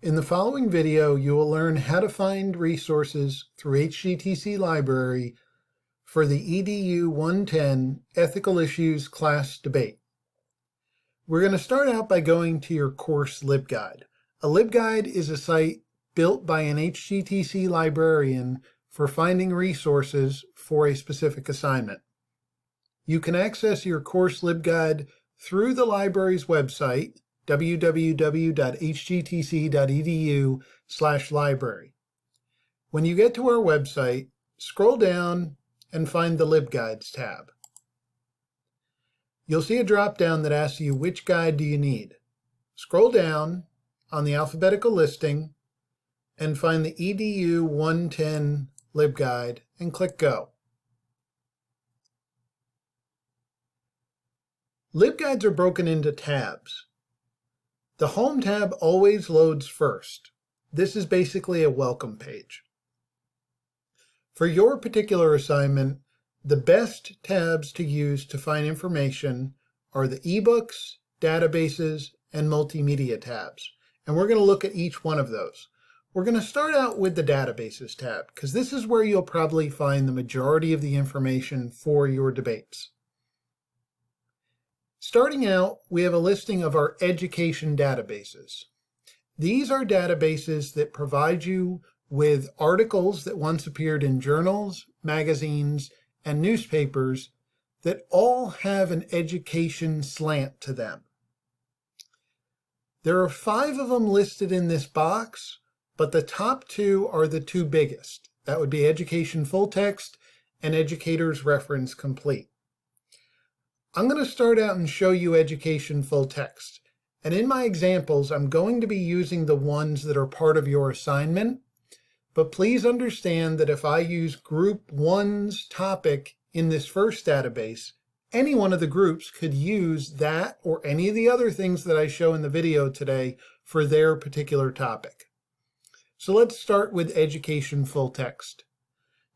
In the following video, you will learn how to find resources through HGTC Library for the EDU 110 Ethical Issues class debate. We're going to start out by going to your course LibGuide. A LibGuide is a site built by an HGTC librarian for finding resources for a specific assignment. You can access your course LibGuide through the library's website, www.hgtc.edu/library. When you get to our website, scroll down and find the LibGuides tab. You'll see a drop-down that asks you which guide do you need. Scroll down on the alphabetical listing and find the EDU 110 LibGuide and click Go. LibGuides are broken into tabs. The Home tab always loads first. This is basically a welcome page. For your particular assignment, the best tabs to use to find information are the eBooks, databases, and multimedia tabs. And we're going to look at each one of those. We're going to start out with the databases tab, because this is where you'll probably find the majority of the information for your debates. Starting out, we have a listing of our education databases. These are databases that provide you with articles that once appeared in journals, magazines, and newspapers that all have an education slant to them. There are 5 of them listed in this box, but the top 2 are the 2 biggest. That would be Education Full Text and Educator's Reference Complete. I'm going to start out and show you Education Full Text. And in my examples, I'm going to be using the ones that are part of your assignment. But please understand that if I use Group 1's topic in this first database, any one of the groups could use that or any of the other things that I show in the video today for their particular topic. So let's start with Education Full Text.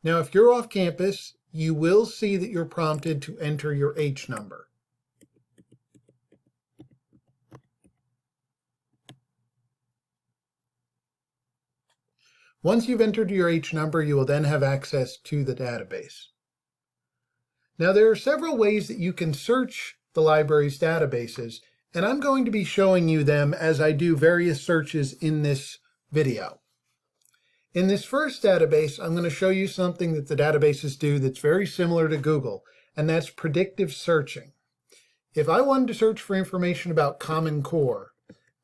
Now, if you're off campus, you will see that you're prompted to enter your H number. Once you've entered your H number, you will then have access to the database. Now, there are several ways that you can search the library's databases, and I'm going to be showing you them as I do various searches in this video. In this first database, I'm going to show you something that the databases do that's very similar to Google, and that's predictive searching. If I wanted to search for information about Common Core,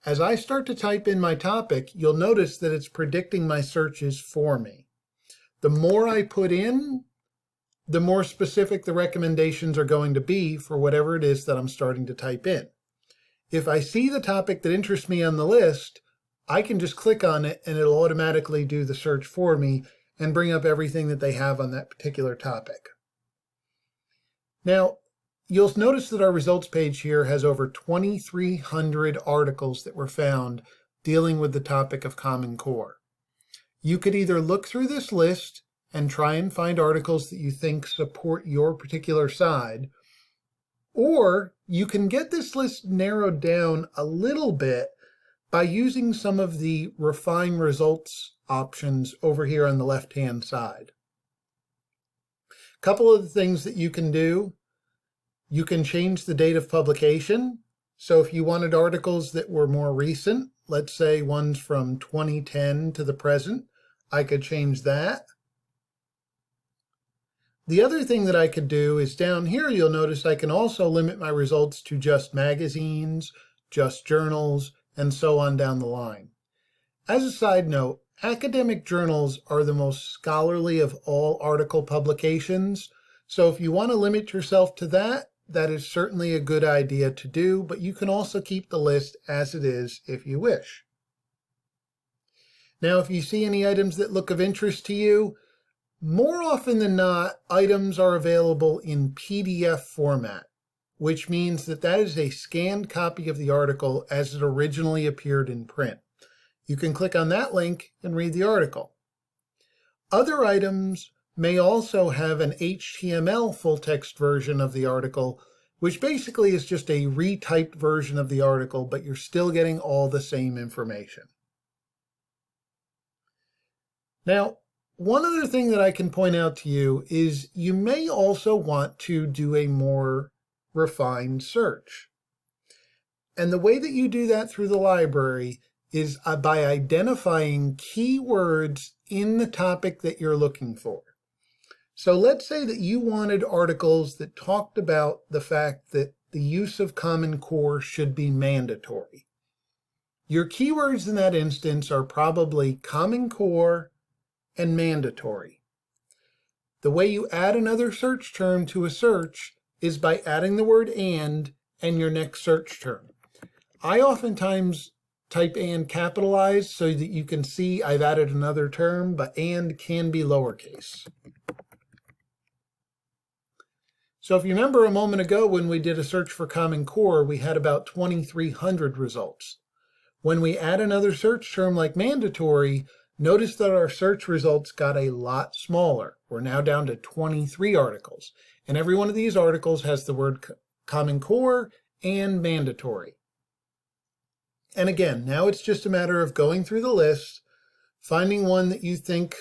as I start to type in my topic, you'll notice that it's predicting my searches for me. The more I put in, the more specific the recommendations are going to be for whatever it is that I'm starting to type in. If I see the topic that interests me on the list, I can just click on it and it'll automatically do the search for me and bring up everything that they have on that particular topic. Now, you'll notice that our results page here has over 2,300 articles that were found dealing with the topic of Common Core. You could either look through this list and try and find articles that you think support your particular side, or you can get this list narrowed down a little bit by using some of the refine results options over here on the left-hand side. A couple of the things that you can do, you can change the date of publication. So if you wanted articles that were more recent, let's say ones from 2010 to the present, I could change that. The other thing that I could do is down here, you'll notice I can also limit my results to just magazines, just journals, and so on down the line. As a side note, academic journals are the most scholarly of all article publications. So if you want to limit yourself to that, that is certainly a good idea to do, but you can also keep the list as it is if you wish. Now, if you see any items that look of interest to you, more often than not, items are available in PDF format, which means that that is a scanned copy of the article as it originally appeared in print. You can click on that link and read the article. Other items may also have an HTML full text version of the article, which basically is just a retyped version of the article, but you're still getting all the same information. Now, one other thing that I can point out to you is you may also want to do a more refined search. And the way that you do that through the library is by identifying keywords in the topic that you're looking for. So let's say that you wanted articles that talked about the fact that the use of Common Core should be mandatory. Your keywords in that instance are probably Common Core and mandatory. The way you add another search term to a search is by adding the word and your next search term. I oftentimes type and capitalized so that you can see I've added another term, but and can be lowercase. So if you remember a moment ago when we did a search for Common Core, we had about 2,300 results. When we add another search term like mandatory, notice that our search results got a lot smaller. We're now down to 23 articles. And every one of these articles has the word Common Core and mandatory. And again, now it's just a matter of going through the list, finding one that you think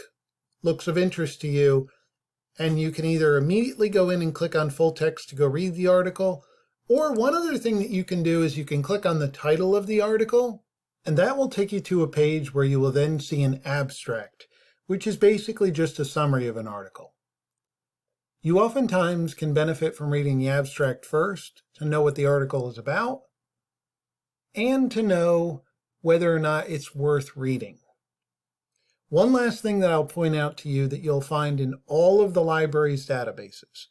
looks of interest to you, and you can either immediately go in and click on full text to go read the article, or one other thing that you can do is you can click on the title of the article, and that will take you to a page where you will then see an abstract, which is basically just a summary of an article. You oftentimes can benefit from reading the abstract first to know what the article is about, and to know whether or not it's worth reading. One last thing that I'll point out to you that you'll find in all of the library's databases.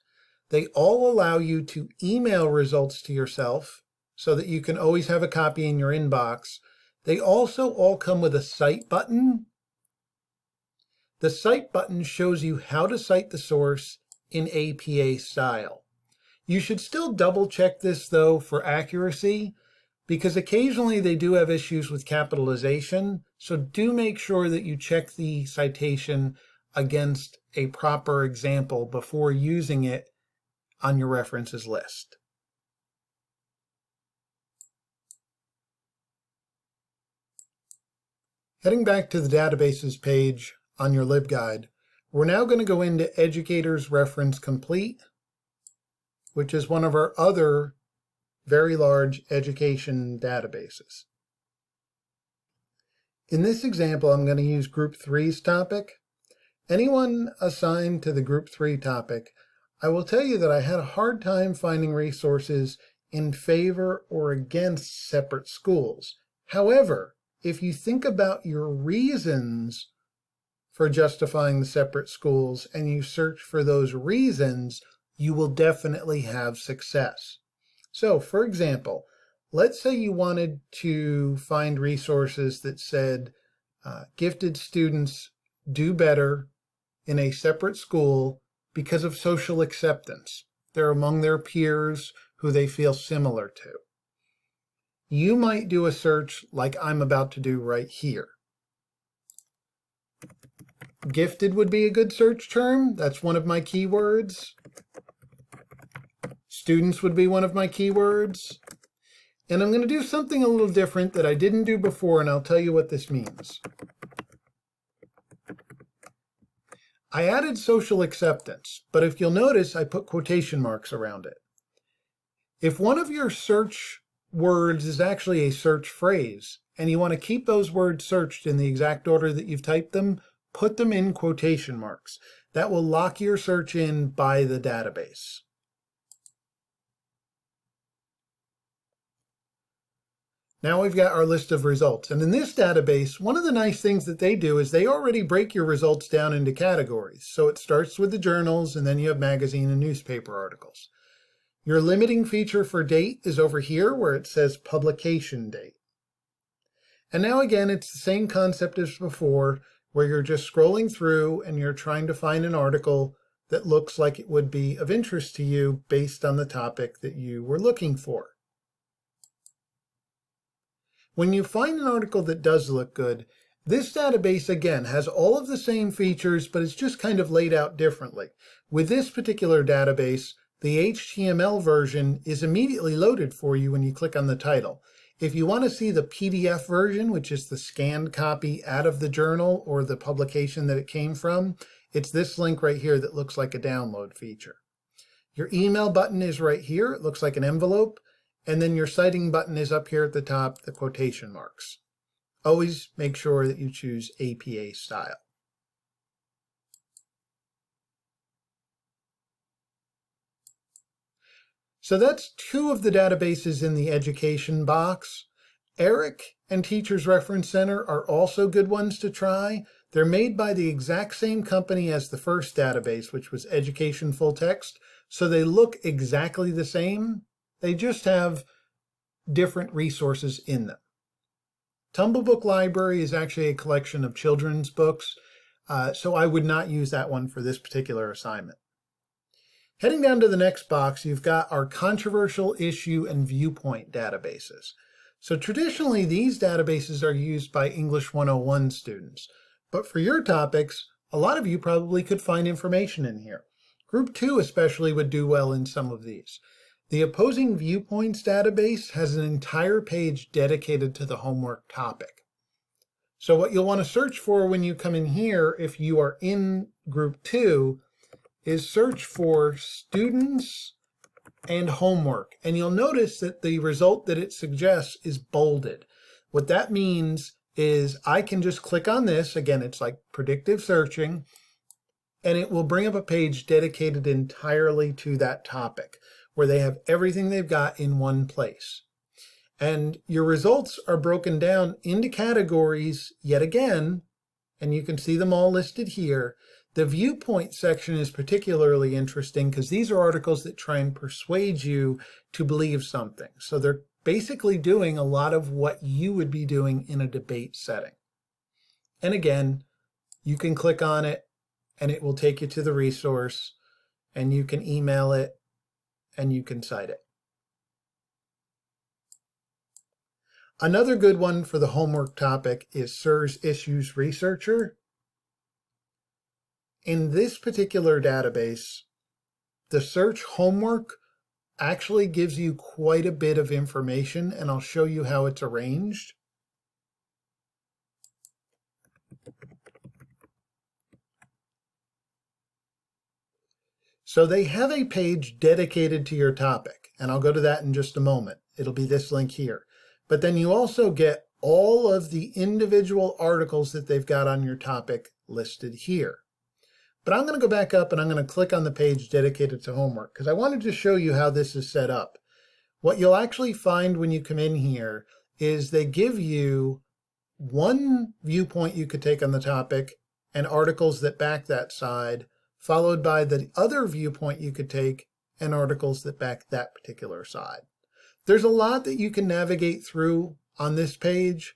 They all allow you to email results to yourself so that you can always have a copy in your inbox. They also all come with a cite button. The cite button shows you how to cite the source in APA style. You should still double check this though for accuracy, because occasionally they do have issues with capitalization, so do make sure that you check the citation against a proper example before using it on your references list. Heading back to the databases page on your LibGuide, we're now going to go into Educators Reference Complete, which is one of our other very large education databases. In this example, I'm going to use Group 3's topic. Anyone assigned to the Group 3 topic, I will tell you that I had a hard time finding resources in favor or against separate schools. However, if you think about your reasons for justifying the separate schools and you search for those reasons, you will definitely have success. So, for example, let's say you wanted to find resources that said gifted students do better in a separate school because of social acceptance. They're among their peers who they feel similar to. You might do a search like I'm about to do right here. Gifted would be a good search term. That's one of my keywords. Students would be one of my keywords. And I'm going to do something a little different that I didn't do before, and I'll tell you what this means. I added social acceptance, but if you'll notice, I put quotation marks around it. If one of your search words is actually a search phrase, and you want to keep those words searched in the exact order that you've typed them, put them in quotation marks. That will lock your search in by the database. Now we've got our list of results. And in this database, one of the nice things that they do is they already break your results down into categories. So it starts with the journals, and then you have magazine and newspaper articles. Your limiting feature for date is over here where it says publication date. And now again, it's the same concept as before, where you're just scrolling through and you're trying to find an article that looks like it would be of interest to you based on the topic that you were looking for. When you find an article that does look good, this database again has all of the same features, but it's just kind of laid out differently. With this particular database, the HTML version is immediately loaded for you when you click on the title. If you want to see the PDF version, which is the scanned copy out of the journal or the publication that it came from, it's this link right here that looks like a download feature. Your email button is right here. It looks like an envelope. And then your citing button is up here at the top, the quotation marks. Always make sure that you choose APA style. So that's two of the databases in the education box. ERIC and Teachers Reference Center are also good ones to try. They're made by the exact same company as the first database, which was Education Full Text. So they look exactly the same. They just have different resources in them. Tumblebook Library is actually a collection of children's books, so I would not use that one for this particular assignment. Heading down to the next box, you've got our controversial issue and viewpoint databases. So traditionally, these databases are used by English 101 students. But for your topics, a lot of you probably could find information in here. Group 2 especially would do well in some of these. The Opposing Viewpoints database has an entire page dedicated to the homework topic. So what you'll want to search for when you come in here, if you are in Group 2, is search for students and homework. And you'll notice that the result that it suggests is bolded. What that means is I can just click on this. Again, it's like predictive searching, and it will bring up a page dedicated entirely to that topic, where they have everything they've got in one place. And your results are broken down into categories yet again, and you can see them all listed here. The viewpoint section is particularly interesting because these are articles that try and persuade you to believe something. So they're basically doing a lot of what you would be doing in a debate setting. And again, you can click on it and it will take you to the resource, and you can email it and you can cite it. Another good one for the homework topic is SIRS Issues Researcher. In this particular database, the search homework actually gives you quite a bit of information, and I'll show you how it's arranged. So they have a page dedicated to your topic, and I'll go to that in just a moment. It'll be this link here. But then you also get all of the individual articles that they've got on your topic listed here. But I'm going to go back up and I'm going to click on the page dedicated to homework because I wanted to show you how this is set up. What you'll actually find when you come in here is they give you one viewpoint you could take on the topic and articles that back that side, followed by the other viewpoint you could take and articles that back that particular side. There's a lot that you can navigate through on this page,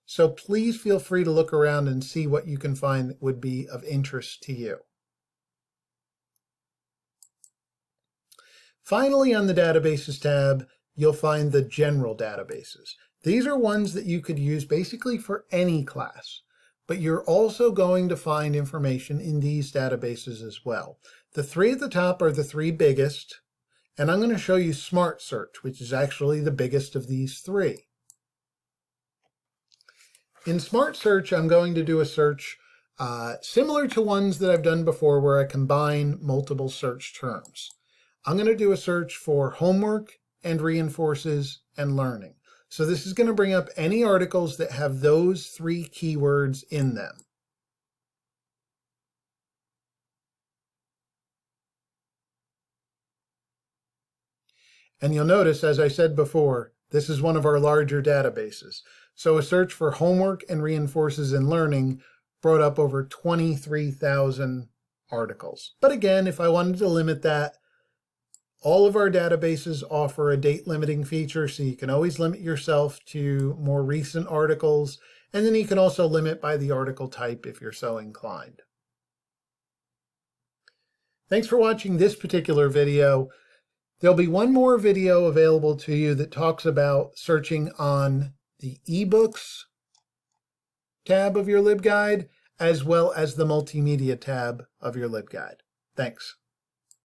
so please feel free to look around and see what you can find that would be of interest to you. Finally, on the Databases tab, you'll find the General Databases. These are ones that you could use basically for any class, but you're also going to find information in these databases as well. The three at the top are the three biggest, and I'm going to show you Smart Search, which is actually the biggest of these three. In Smart Search, I'm going to do a search similar to ones that I've done before where I combine multiple search terms. I'm going to do a search for homework and reinforces and learning. So this is going to bring up any articles that have those three keywords in them. And you'll notice, as I said before, this is one of our larger databases. So a search for homework and reinforces and learning brought up over 23,000 articles. But again, if I wanted to limit that, all of our databases offer a date limiting feature, so you can always limit yourself to more recent articles, and then you can also limit by the article type if you're so inclined. Thanks for watching this particular video. There'll be one more video available to you that talks about searching on the eBooks tab of your LibGuide, as well as the multimedia tab of your LibGuide. Thanks.